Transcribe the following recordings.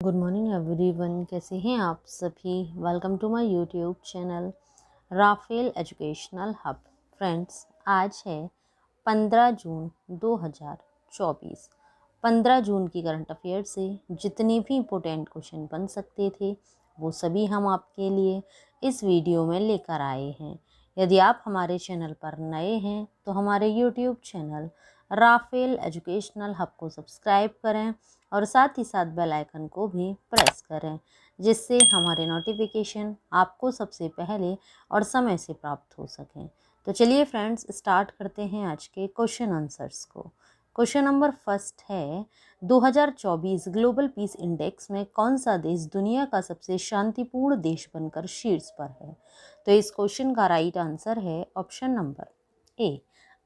Good morning everyone, कैसे हैं आप सभी। Welcome to my YouTube channel Rafale educational hub. Friends, आज है 15 जून 2024। 15 जून की करंट अफेयर से जितने भी इम्पोर्टेंट क्वेश्चन बन सकते थे वो सभी हम आपके लिए इस वीडियो में लेकर आए हैं। यदि आप हमारे चैनल पर नए हैं तो हमारे YouTube channel Rafale educational hub को सब्सक्राइब करें और साथ ही साथ बेल आइकन को भी प्रेस करें, जिससे हमारे नोटिफिकेशन आपको सबसे पहले और समय से प्राप्त हो सकें। तो चलिए फ्रेंड्स, स्टार्ट करते हैं आज के क्वेश्चन आंसर्स को। क्वेश्चन नंबर फर्स्ट है, 2024 ग्लोबल पीस इंडेक्स में कौन सा देश दुनिया का सबसे शांतिपूर्ण देश बनकर शीर्ष पर है। तो इस क्वेश्चन का राइट आंसर है ऑप्शन नंबर ए,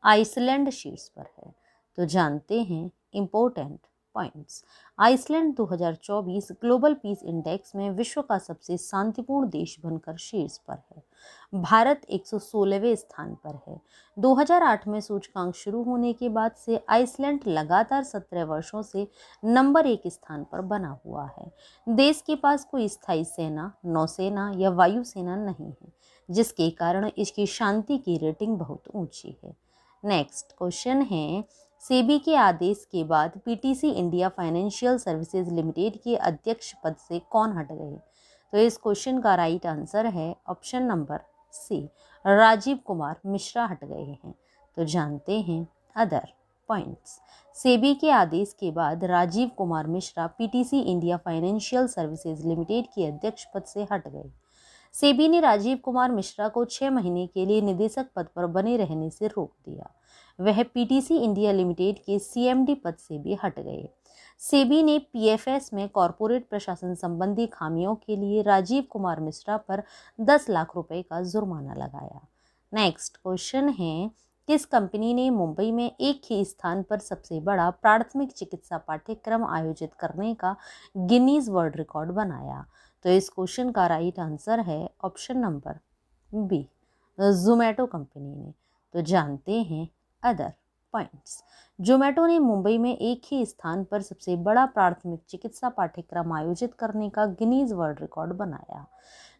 आइसलैंड शीर्ष पर है। तो जानते हैं important points. Iceland 2024 global peace index में विश्व का सबसे शांतिपूर्ण देश बनकर शीर्ष पर है। भारत 116वें स्थान पर है। 2008 में सूचकांक शुरू होने के बाद से आइसलैंड लगातार 17 वर्षों से नंबर 1 स्थान पर बना हुआ है। देश के पास कोई स्थायी सेना, नौसेना या वायुसेना नहीं है, जिसके कारण इसकी शांति की रेटिंग बहुत ऊंची है। नेक्स्ट क्वेश्चन है, सेबी के आदेश के बाद PTC India financial services limited के अध्यक्ष पद से कौन हट गए। तो इस क्वेश्चन का राइट आंसर है option number C, Rajiv Kumar Mishra हट गए हैं। तो जानते हैं अदर पॉइंट्स। सेबी के आदेश के बाद Rajiv Kumar Mishra PTC India financial services limited के अध्यक्ष पद से हट गए। सेबी ने राजीव कुमार मिश्रा को 6 महीने के लिए निदेशक पद पर बने रहने से रोक दिया। वह पीटीसी इंडिया लिमिटेड के सीएमडी पद से भी हट गए। सेबी ने पीएफएस में कॉरपोरेट प्रशासन संबंधी खामियों के लिए राजीव कुमार मिश्रा पर 10 लाख रुपए का जुर्माना लगाया। नेक्स्ट क्वेश्चन है, किस कंपनी ने मुंबई में एक ही स्थान पर सबसे बड़ा प्राथमिक चिकित्सा पाठ्यक्रम आयोजित करने का गिनीज वर्ल्ड रिकॉर्ड बनाया। तो इस क्वेश्चन का राइट आंसर है option number B, Zomato company ने। तो जानते हैं अदर पॉइंट्स। जोमैटो ने मुंबई में एक ही स्थान पर सबसे बड़ा प्राथमिक चिकित्सा पाठ्यक्रम आयोजित करने का गिनीज वर्ल्ड रिकॉर्ड बनाया।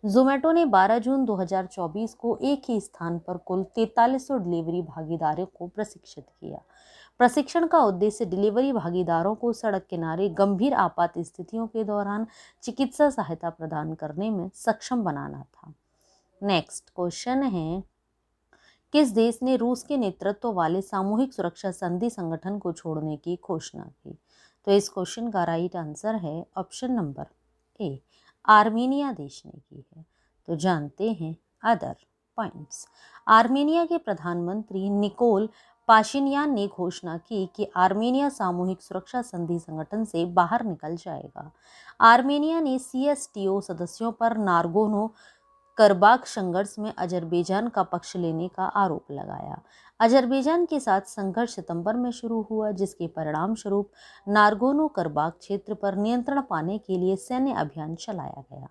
जोमैटो ने 12 जून 2024 को एक ही स्थान पर कुल 4300 डिलीवरी भागीदारों को प्रशिक्षित किया। प्रशिक्षण का उद्देश्य डिलीवरी भागीदारों को सड़क किनारे गंभीर आपात स्थितियों के दौरान चिकित्सा सहायता प्रदान करने में सक्षम बनाना था। नेक्स्ट क्वेश्चन है, किस देश ने रूस के नेतृत्व वाले सामूहिक सुरक्षा संधि संगठन को छोड़ने की घोषणा की। तो इस क्वेश्चन का राइट आंसर है ऑप्शन नंबर ए, आर्मेनिया देश ने की है। तो जानते हैं अदर पॉइंट्स। आर्मेनिया के प्रधानमंत्री निकोल पाशिनियान ने घोषणा की कि आर्मेनिया सामूहिक सुरक्षा संधि संगठन से बाहर निकल जाएगा। आर्मेनिया ने सीएसटीओ सदस्यों पर नारगोनो करबाख संघर्ष में अजरबैजान का पक्ष लेने का आरोप लगाया। अजरबैजान के साथ संघर्ष सितंबर में शुरू हुआ, जिसके परिणाम स्वरूप नारगोनो करबाख क्षेत्र पर नियंत्रण पाने के लिए सैन्य अभियान चलाया गया।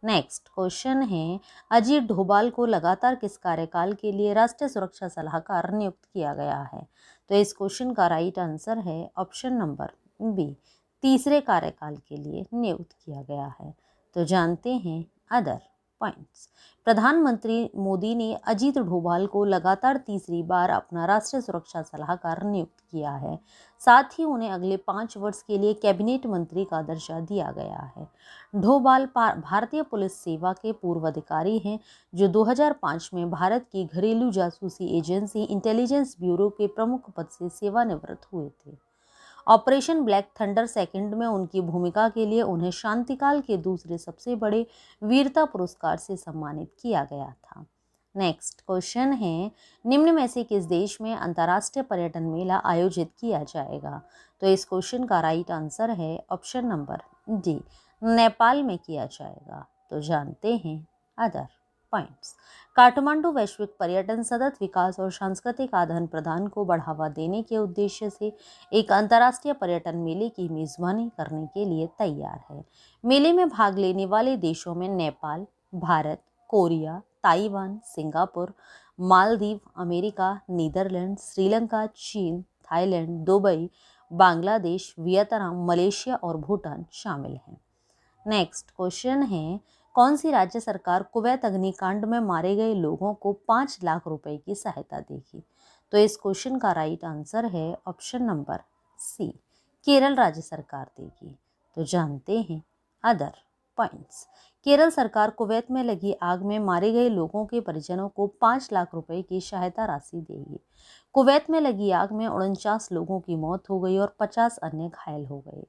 नेक्स्ट क्वेश्चन है, अजीत डोभाल को लगातार किस कार्यकाल के लिए राष्ट्रीय सुरक्षा सलाहकार नियुक्त किया गया है। तो इस क्वेश्चन का राइट आंसर है ऑप्शन नंबर बी, तीसरे कार्यकाल के लिए नियुक्त किया गया है। तो जानते हैं अदर पॉइंट्स। प्रधानमंत्री मोदी ने अजीत डोभाल को लगातार तीसरी बार अपना राष्ट्रीय सुरक्षा सलाहकार नियुक्त किया है। साथ ही उन्हें अगले 5 वर्ष के लिए कैबिनेट मंत्री का दर्जा दिया गया है। डोभाल भारतीय पुलिस सेवा के पूर्व अधिकारी हैं, जो 2005 में भारत की घरेलू जासूसी एजेंसी इंटेलिजेंस ब्यूरो के प्रमुख पद से सेवानिवृत्त हुए थे। ऑपरेशन ब्लैक थंडर सेकंड में उनकी भूमिका के लिए उन्हें शांतिकाल के दूसरे सबसे बड़े वीरता पुरस्कार से सम्मानित किया गया था। नेक्स्ट क्वेश्चन है, निम्न में से किस देश में अंतर्राष्ट्रीय पर्यटन मेला आयोजित किया जाएगा। तो इस क्वेश्चन का राइट आंसर है ऑप्शन नंबर डी, नेपाल में किया जाएगा। तो जानते हैं अदर पॉइंट्स। काठमांडू वैश्विक पर्यटन, सतत विकास और सांस्कृतिक आदान प्रदान को बढ़ावा देने के उद्देश्य से एक अंतर्राष्ट्रीय पर्यटन मेले की मेजबानी करने के लिए तैयार है। मेले में भाग लेने वाले देशों में Nepal, Bharat, Korea, Taiwan, Singapore, Maldives, America, Netherlands, Sri Lanka, चीन, Thailand, Dubai, Bangladesh, Vietnam, Malaysia और भूटान शामिल हैं। नेक्स्ट क्वेश्चन है, कौन सी राज्य सरकार कुवैत अग्निकांड में मारे गए लोगों को 5 लाख रुपए की सहायता देगी? तो इस क्वेश्चन का राइट आंसर है ऑप्शन नंबर सी, केरल राज्य सरकार देगी। तो जानते हैं अदर पॉइंट्स। केरल सरकार कुवैत में लगी आग में मारे गए लोगों के परिजनों को 5 लाख रुपए की सहायता राशि देगी। कुवैत में लगी आग में 49 लोगों की मौत हो गई और 50 अन्य घायल हो गए।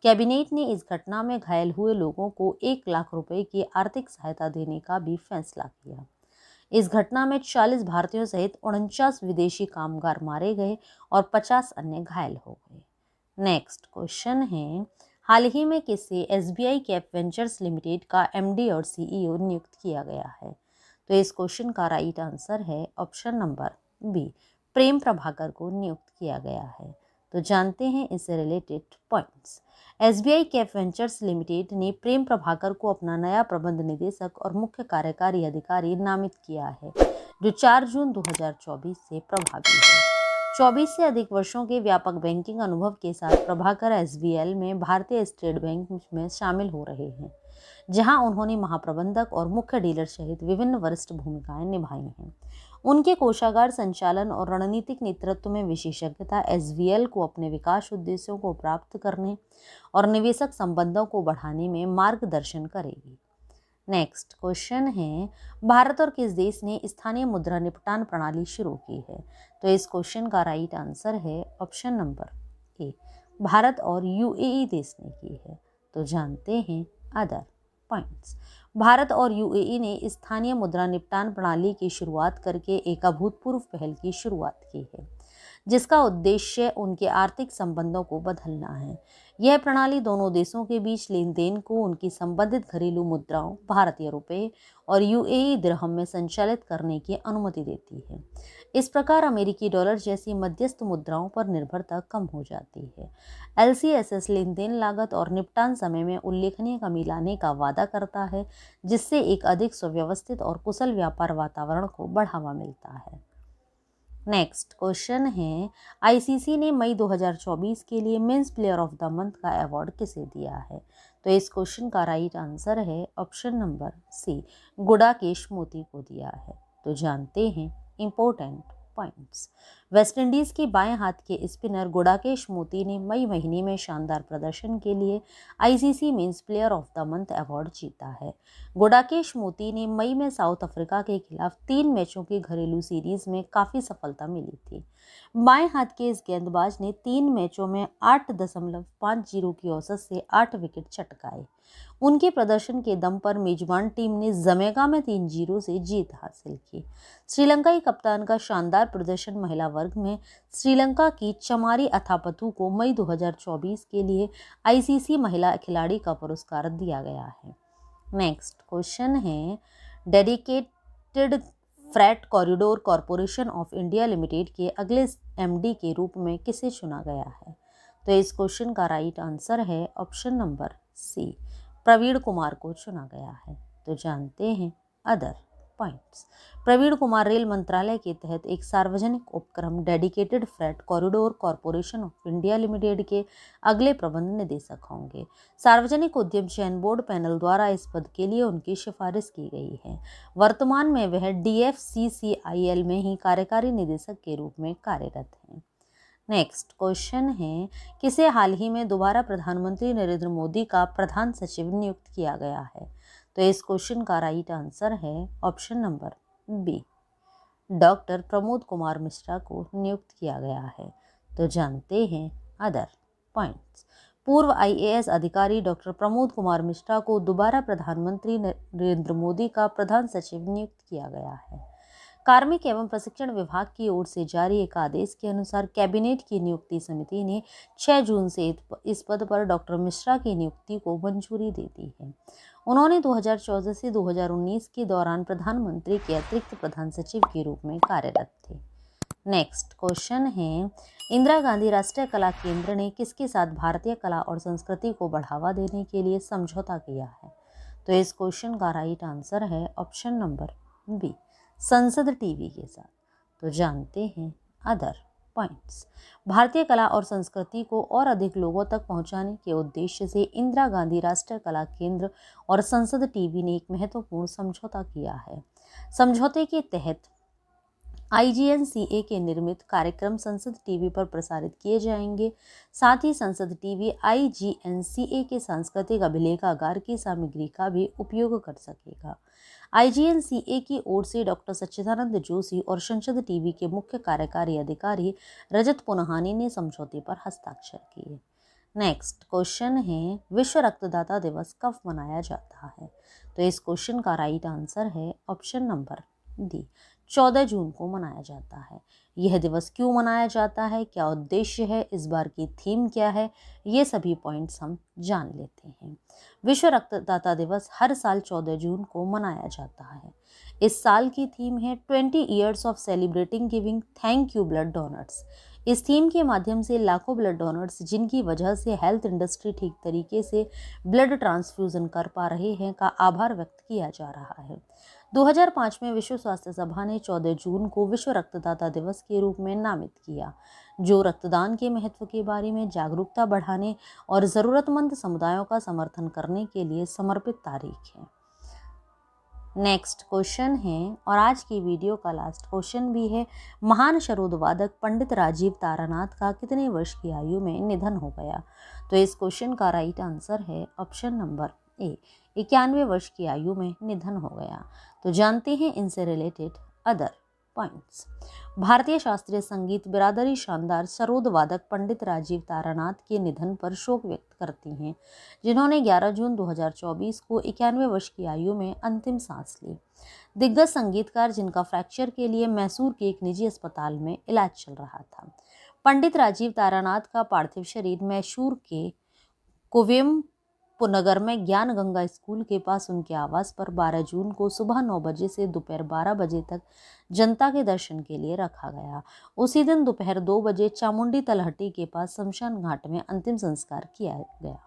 कैबिनेट ने इस घटना में घायल हुए लोगों को 1 लाख रुपए की आर्थिक सहायता देने का भी फैसला किया। इस घटना में 40 भारतीयों सहित 49 विदेशी कामगार मारे गए और 50 अन्य घायल हो गए। नेक्स्ट क्वेश्चन है, हाल ही में किसे SBI कैप वेंचर्स लिमिटेड का MD और CEO नियुक्त किया गया है? तो इस क्वेश्चन का राइट आंसर है ऑप्शन नंबर बी, प्रेम प्रभाकर को नियुक्त किया गया है। तो जानते हैं इससे related points. SBI cap ventures limited ने प्रेम प्रभाकर को अपना नया प्रबंध निदेशक और मुख्य कार्यकारी अधिकारी नामित किया है, जो 4 जून 2024 से प्रभावी है। 24 से अधिक वर्षों के व्यापक बैंकिंग अनुभव के साथ प्रभाकर SBL में भारतीय स्टेट बैंक में शामिल हो रहे हैं, जहां उन्होंने महाप्रबंधक और मुख्य डीलर सहित विभिन्न वरिष्ठ भूमिकाएं निभाई हैं। उनके कोषागार संचालन और रणनीतिक नेतृत्व में विशेषज्ञता SBL को अपने विकास उद्देश्यों को प्राप्त करने और निवेशक संबंधों को बढ़ाने में मार्गदर्शन करेगी। नेक्स्ट क्वेश्चन है, भारत और किस देश ने स्थानीय मुद्रा निपटान प्रणाली शुरू की है? तो इस क्वेश्चन का राइट आंसर है ऑप्शन नंबर ए, भारत और UAE देश ने की है। तो जानते हैं अदर पॉइंट्स। भारत और UAE ने स्थानीय मुद्रा निपटान प्रणाली की शुरुआत करके एक अभूतपूर्व पहल की शुरुआत की है, जिसका उद्देश्य उनके आर्थिक संबंधों को बदलना है। यह प्रणाली दोनों देशों के बीच लेन देन को उनकी संबंधित घरेलू मुद्राओं भारतीय रुपये और UAE दिरहम में संचालित करने की अनुमति देती है। इस प्रकार अमेरिकी डॉलर जैसी मध्यस्थ मुद्राओं पर निर्भरता कम हो जाती है। LCSS लेन देन लागत और निपटान समय में उल्लेखनीय कमी लाने का वादा करता है, जिससे एक अधिक सुव्यवस्थित और कुशल व्यापार वातावरण को बढ़ावा मिलता है। नेक्स्ट क्वेश्चन है, ICC ने मई 2024 के लिए men's player of the month का अवार्ड किसे दिया है? तो इस क्वेश्चन का राइट आंसर है ऑप्शन नंबर सी, गुडाकेश मोती को दिया है। तो जानते हैं इंपॉर्टेंट पॉइंट्स। वेस्टइंडीज के बाएं हाथ के स्पिनर गुडाकेश मोती ने मई महीने में शानदार प्रदर्शन के लिए ICC men's player of the month award जीता है। गुडाकेश मोती ने मई में साउथ अफ्रीका के खिलाफ 3 मैचों की घरेलू सीरीज में काफी सफलता मिली थी। बाएं हाथ के इस गेंदबाज ने 3 मैचों में 8.50 की औसत से 8 विकेट चटकाए। उनके प्रदर्शन के दम पर मेजबान टीम ने जमैका में 3-0 से जीत हासिल की। श्रीलंकाई कप्तान का शानदार प्रदर्शन महिला वर्ग में श्रीलंका की चमारी अथापथु को मई 2024 के लिए ICC महिला खिलाड़ी का पुरस्कार दिया गया है। नेक्स्ट क्वेश्चन है, dedicated freight corridor corporation of India limited के अगले MD के रूप में किसे चुना गया है? तो इस क्वेश्चन का राइट आंसर है option number C, Praveen Kumar को चुना गया है। तो जानते हैं other points. Praveen Kumar rail मंत्रालय के तहत एक सार्वजनिक उपक्रम dedicated freight corridor corporation of India limited के अगले प्रबंध निदेशक होंगे। सार्वजनिक उद्यम चयन बोर्ड पैनल द्वारा इस पद के लिए उनकी सिफारिश की गई है। वर्तमान में वह DFCCIL में ही कार्यकारी निदेशक के रूप में कार्यरत हैं। नेक्स्ट क्वेश्चन है, किसे हाल ही में दोबारा प्रधानमंत्री नरेंद्र मोदी का प्रधान सचिव नियुक्त किया गया है? तो इस क्वेश्चन का राइट आंसर है option number B, doctor Pramod Kumar Mishra को नियुक्त किया गया है। तो जानते हैं अदर पॉइंट्स। पूर्व IAS अधिकारी डॉक्टर प्रमोद कुमार मिश्रा को दोबारा प्रधानमंत्री नरेंद्र मोदी का प्रधान सचिव नियुक्त किया गया है। कार्मिक एवं प्रशिक्षण विभाग की ओर से जारी एक आदेश के अनुसार कैबिनेट की नियुक्ति समिति ने 6 जून से इस पद पर डॉक्टर मिश्रा की नियुक्ति को मंजूरी दे दी है। उन्होंने 2014 से 2019 के दौरान प्रधानमंत्री के अतिरिक्त प्रधान सचिव के रूप में कार्यरत थे। नेक्स्ट क्वेश्चन है, इंदिरा गांधी राष्ट्रीय कला केंद्र ने किसके साथ भारतीय कला और संस्कृति को बढ़ावा देने के लिए समझौता किया है? तो इस क्वेश्चन का राइट आंसर है ऑप्शन नंबर बी, संसद टीवी के साथ। तो जानते हैं अदर पॉइंट्स। भारतीय कला और संस्कृति को और अधिक लोगों तक पहुंचाने के उद्देश्य से इंदिरा गांधी राष्ट्रीय कला केंद्र और संसद टीवी ने एक महत्वपूर्ण समझौता किया है। समझौते के तहत IGNCA के निर्मित कार्यक्रम संसद टीवी पर प्रसारित किए जाएंगे। साथ ही संसद टीवी IGNCA के सांस्कृतिक अभिलेखागार की सामग्री का भी उपयोग कर सकेगा। IGNCA की ओर से डॉक्टर सच्चिदानंद जोशी और संसद टीवी के मुख्य कार्यकारी अधिकारी रजत पुनहानी ने समझौते पर हस्ताक्षर किए। नेक्स्ट क्वेश्चन है, विश्व रक्तदाता दिवस कब मनाया जाता है? तो इस क्वेश्चन का राइट आंसर है ऑप्शन नंबर डी, 14 जून को मनाया जाता है। यह दिवस क्यों मनाया जाता है, क्या उद्देश्य है, इस बार की थीम क्या है, ये सभी पॉइंट्स हम जान लेते हैं। विश्व रक्तदाता दिवस हर साल 14 जून को मनाया जाता है। इस साल की थीम है 20 years of celebrating giving thank you blood donors. इस थीम के माध्यम से लाखों ब्लड डोनर्स जिनकी वजह से हेल्थ इंडस्ट्री ठीक तरीके से ब्लड ट्रांसफ्यूजन कर पा रहे हैं का आभार व्यक्त किया जा रहा है। 2005 में विश्व स्वास्थ्य सभा ने 14 जून को विश्व रक्तदाता दिवस के रूप में नामित किया, जो रक्तदान के महत्व के बारे में जागरूकता बढ़ाने और ज़रूरतमंद समुदायों का समर्थन करने के लिए समर्पित तारीख है। नेक्स्ट क्वेश्चन है, और आज की वीडियो का लास्ट क्वेश्चन भी है, महान सरोद वादक पंडित राजीव तारानाथ का कितने वर्ष की आयु में निधन हो गया? तो इस क्वेश्चन का राइट आंसर है ऑप्शन नंबर ए, 91 वर्ष की आयु में निधन हो गया। तो जानते हैं इनसे रिलेटेड अदर पॉइंट्स। भारतीय शास्त्रीय संगीत बिरादरी शानदार सरोद वादक पंडित राजीव तारानाथ के निधन पर शोक व्यक्त करती हैं, जिन्होंने 11 जून 2024 को 91 वर्ष की आयु में अंतिम सांस ली। दिग्गज संगीतकार जिनका फ्रैक्चर के लिए मैसूर के एक निजी अस्पताल में इलाज चल रहा था। पंडित राजीव तारानाथ का पार्थिव शरीर मैसूर के कोवेम नगर में ज्ञान गंगा स्कूल के पास उनके आवास पर 12 जून को सुबह 9 बजे से दोपहर 12 बजे तक जनता के दर्शन के लिए रखा गया। उसी दिन दोपहर 2 बजे चामुंडी तलहटी के पास शमशान घाट में अंतिम संस्कार किया गया।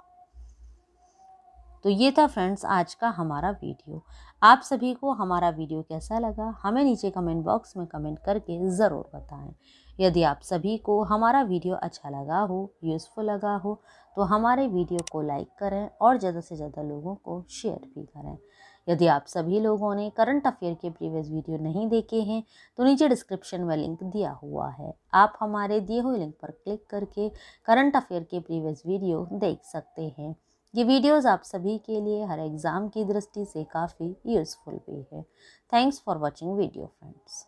तो ये था फ्रेंड्स आज का हमारा वीडियो। आप सभी को हमारा वीडियो कैसा लगा हमें नीचे कमेंट बॉक्स में कमेंट करके ज़रूर बताएं। यदि आप सभी को हमारा वीडियो अच्छा लगा हो, यूज़फुल लगा हो, तो हमारे वीडियो को लाइक करें और ज़्यादा से ज़्यादा लोगों को शेयर भी करें। यदि आप सभी लोगों ने करंट अफेयर के प्रीवियस वीडियो नहीं देखे हैं तो नीचे डिस्क्रिप्शन में लिंक दिया हुआ है, आप हमारे दिए हुए लिंक पर क्लिक करके करंट अफेयर के प्रीवियस वीडियो देख सकते हैं। ये वीडियोस आप सभी के लिए हर एग्ज़ाम की दृष्टि से काफ़ी यूज़फुल भी है। Thanks for watching video friends.